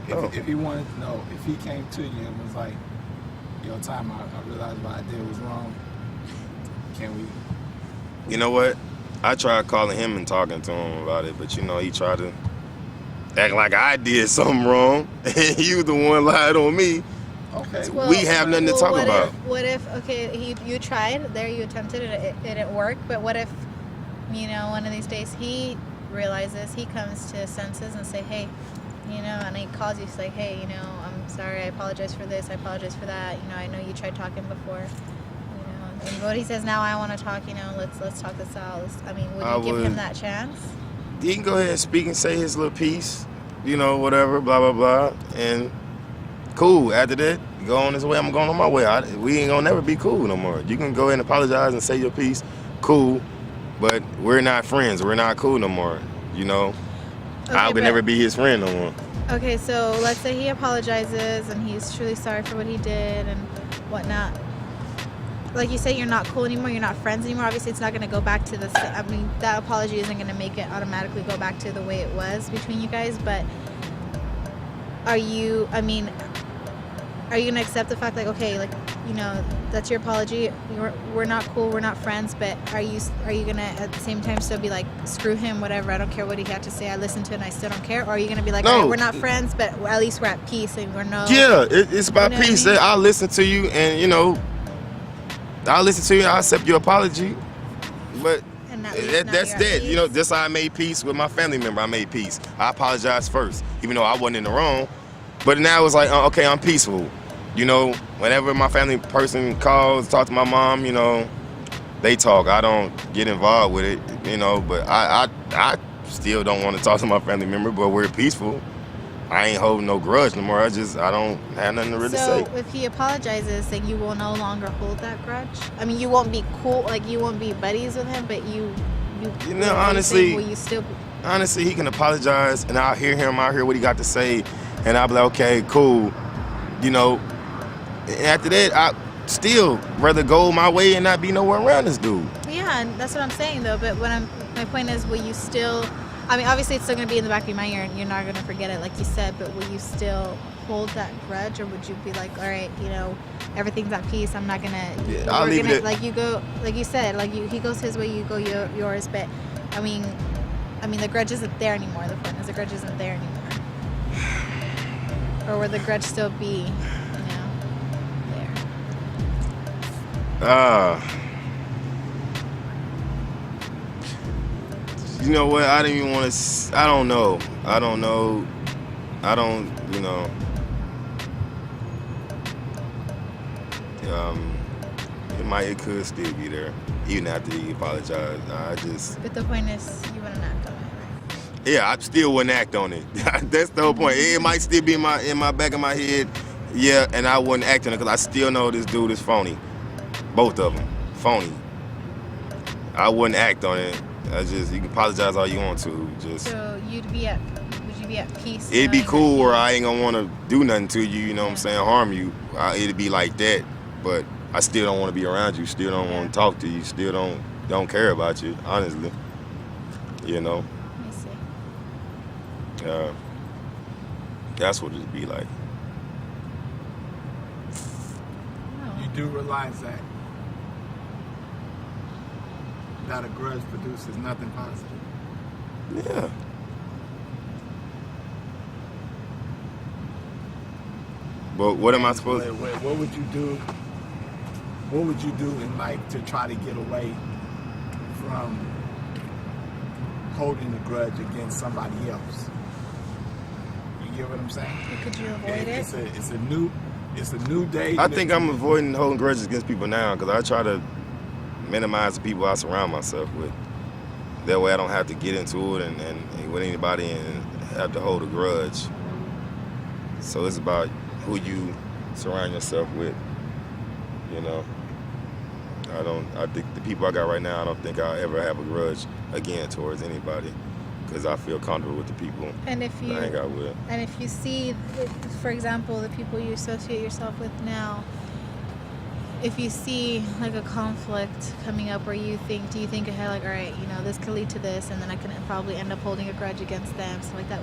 If he wanted to know, if he came to you and was like, yo, time, I realized what I did was wrong. Can we? You know what? I tried calling him and talking to him about it, but you know, he tried to act like I did something wrong, and you the one lied on me. Okay. Well, We have nothing to talk about. What if okay, you tried there, you attempted it, it didn't work, but what if, you know, one of these days he realizes, he comes to his senses and say, hey, you know, and he calls you, say, hey, you know, I'm sorry, I apologize for this, I apologize for that, you know, I know you tried talking before, you know, and what he says now, I want to talk, you know, let's talk this out. I mean, would you give him that chance? He can go ahead and speak and say his little piece, you know, whatever, blah blah blah, and cool. After that, go on his way. I'm going on my way. We ain't gonna never be cool no more. You can go ahead and apologize and say your piece, cool, but we're not friends. We're not cool no more. You know, Okay, I would never be his friend no more. Okay, so let's say he apologizes and he's truly sorry for what he did and whatnot. Like you say, you're not cool anymore, you're not friends anymore. Obviously, it's not going to go back to the... I mean, that apology isn't going to make it automatically go back to the way it was between you guys, but are you going to accept the fact, like, okay, like, you know, that's your apology, we're not cool, we're not friends, but are you going to, at the same time, still be like, screw him, whatever, I don't care what he had to say, I listened to it and I still don't care? Or are you going to be like, all right, we're not friends, but at least we're at peace and we're no... Yeah, it's about you know peace. I mean? I'll listen to you and, you know, I'll listen to you, I'll accept your apology, but that's that. You know, this how I made peace with my family member. I made peace. I apologized first, even though I wasn't in the wrong. But now it's like, okay, I'm peaceful. You know, whenever my family person calls, talk to my mom, you know, they talk. I don't get involved with it, you know, but I still don't want to talk to my family member, but we're peaceful. I ain't holding no grudge no more. I don't have nothing to really say. So if he apologizes, then you will no longer hold that grudge? I mean, you won't be cool, like you won't be buddies with him, but you know, honestly, will you still... Honestly, he can apologize, and I'll hear him, I'll hear what he got to say, and I'll be like, okay, cool, you know. And after that, I still rather go my way and not be nowhere around this dude. Yeah, and that's what I'm saying, though, but my point is, will you still... I mean, obviously, it's still going to be in the back of your mind, and you're not going to forget it, like you said, but will you still hold that grudge, or would you be like, all right, you know, everything's at peace, I'm not going to... Yeah, I'll leave it. Like, you go, like you said, like, he goes his way, you go yours, but, I mean, the grudge isn't there anymore. The point is, the grudge isn't there anymore. Or will the grudge still be, you know, there? You know what? I didn't even want to. I don't know. You know. It could still be there, even after he apologized. But the point is, you wouldn't act on it, right? Yeah, I still wouldn't act on it. That's the whole point. It might still be in my back of my head. Yeah, and I wouldn't act on it because I still know this dude is phony. Both of them, phony. I wouldn't act on it. You can apologize all you want to. So would you be at peace? It'd be cool where I ain't gonna want to do nothing to you, you know what I'm saying, harm you. It'd be like that, but I still don't want to be around you, still don't want to talk to you, still don't care about you, honestly. You know? I see. That's what it'd be like. You do realize that a grudge produces nothing positive. Yeah. But what am I supposed to... What would you do? What would you do in life to try to get away from holding a grudge against somebody else? You get what I'm saying? Could you avoid it? It's a new day. I think I'm avoiding holding grudges against people now because I try to minimize the people I surround myself with. That way I don't have to get into it and with anybody and have to hold a grudge. So it's about who you surround yourself with, you know. I think the people I got right now, I don't think I'll ever have a grudge again towards anybody because I feel comfortable with the people and if you, that I hang out with. And if you see, for example, the people you associate yourself with now, if you see like a conflict coming up where do you think ahead, like, all right, you know, this could lead to this, and then I can probably end up holding a grudge against them, something like that.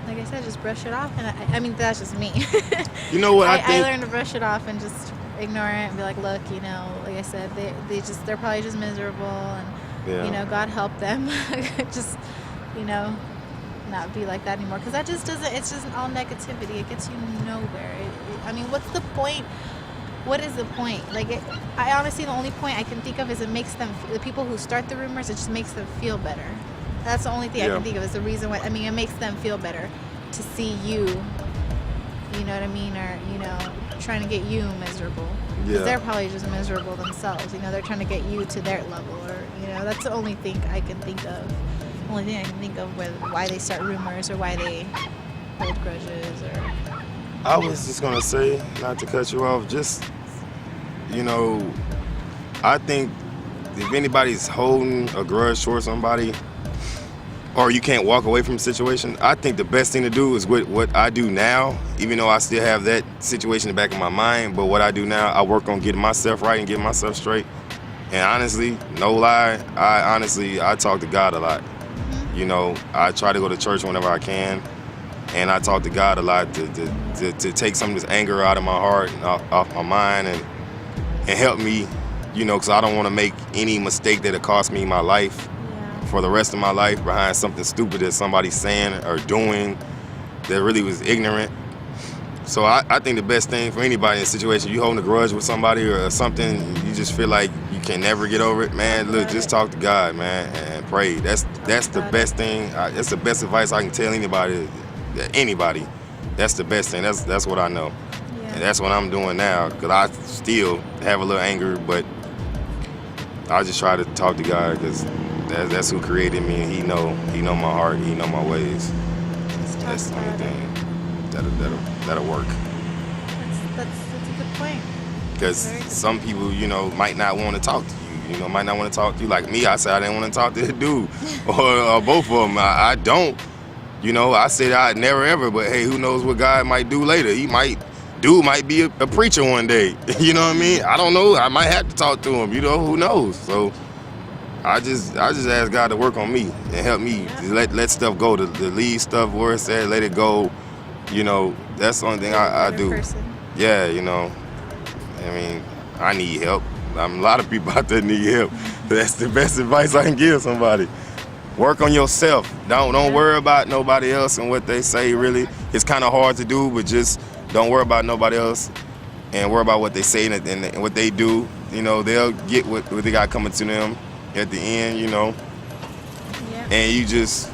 like I said, just brush it off. And I mean, that's just me. You know what I I think? learned to brush it off and just ignore it and be like, look, you know, like I said, they're probably just miserable, and you know, God help them. Just, you know, not be like that anymore, because that just doesn't. It's just all negativity. It gets you nowhere. I mean, what's the point? What is the point? Like, I honestly, the only point I can think of is it makes them, the people who start the rumors, it just makes them feel better. That's the only thing I can think of is the reason why. I mean, it makes them feel better to see you, you know what I mean, or, you know, trying to get you miserable. Because they're probably just miserable themselves. You know, they're trying to get you to their level, or, you know, that's the only thing I can think of. The only thing I can think of why they start rumors or why they hold grudges or. I was just gonna say, not to cut you off, just, you know, I think if anybody's holding a grudge towards somebody, or you can't walk away from a situation, I think the best thing to do is what I do now, even though I still have that situation in the back of my mind, but what I do now, I work on getting myself right and getting myself straight. And honestly, no lie, I talk to God a lot. You know, I try to go to church whenever I can, and I talk to God a lot to take some of this anger out of my heart and off my mind and help me, you know, because I don't want to make any mistake that'll cost me my life for the rest of my life behind something stupid that somebody's saying or doing that really was ignorant. So I think the best thing for anybody in a situation, you holding a grudge with somebody or something, you just feel like you can never get over it, man, look, just talk to God, man, and pray. That's the best thing. That's the best advice I can tell anybody. That's the best thing. That's what I know. And that's what I'm doing now, because I still have a little anger, but I just try to talk to God, because that's who created me, and He know my heart, He know my ways. That's the only thing that'll work. That's a good point. Because some people, you know, might not want to talk to you. You know, might not want to talk to you. Like me, I said I didn't want to talk to the dude, or both of them. I don't. You know, I said I'd never ever, but hey, who knows what God might do later? Might be a preacher one day. You know what I mean? I don't know. I might have to talk to him. You know, who knows? So I just ask God to work on me and help me to let stuff go, to leave stuff where it's at, let it go. You know, that's the only thing I do. Yeah, you know. I mean, I need help. A lot of people out there need help. That's the best advice I can give somebody. Work on yourself. Don't worry about nobody else and what they say, really. It's kind of hard to do, but just don't worry about nobody else and worry about what they say and what they do. You know, they'll get what they got coming to them at the end, you know. Yeah. And you just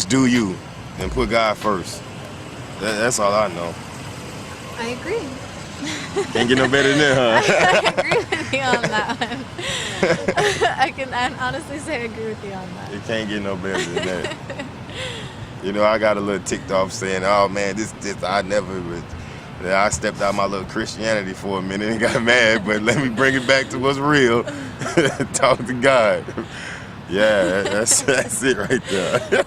do you and put God first. That's all I know. I agree. Can't get no better than that, huh? I agree with you on that one. I can honestly say I agree with you on that. It can't get no better than that. You know, I got a little ticked off saying, oh man, this I never would. I stepped out my little Christianity for a minute and got mad, but let me bring it back to what's real. Talk to God. Yeah, that's it right there.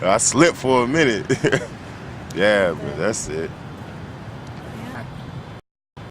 I slipped for a minute. Yeah, but that's it.